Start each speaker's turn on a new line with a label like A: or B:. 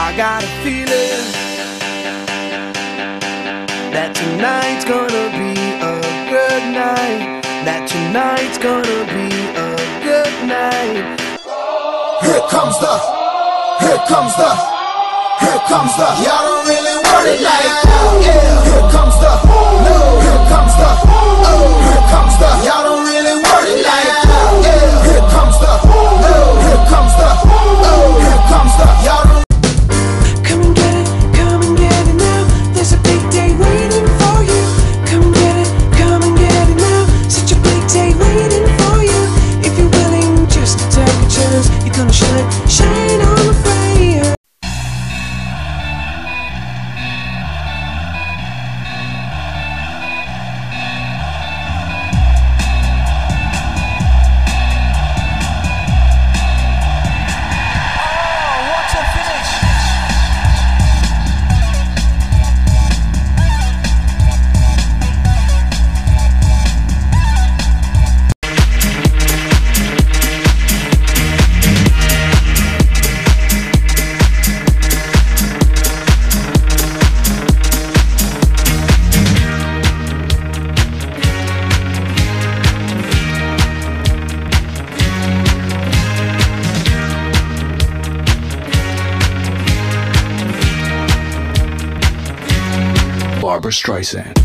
A: I got a feeling that tonight's gonna be a good night. That tonight's gonna be a good night.
B: Here comes the y'all don't really want it like that. Yeah. Here comes the y'all don't really want it like that. Yeah. Here comes the y'all don't.
C: Come and get it now. There's a big day waiting for you. Come and get it now. Such a big day waiting for you. If you're willing just to take a chance, you're gonna shine on fire.
D: Barbra Streisand.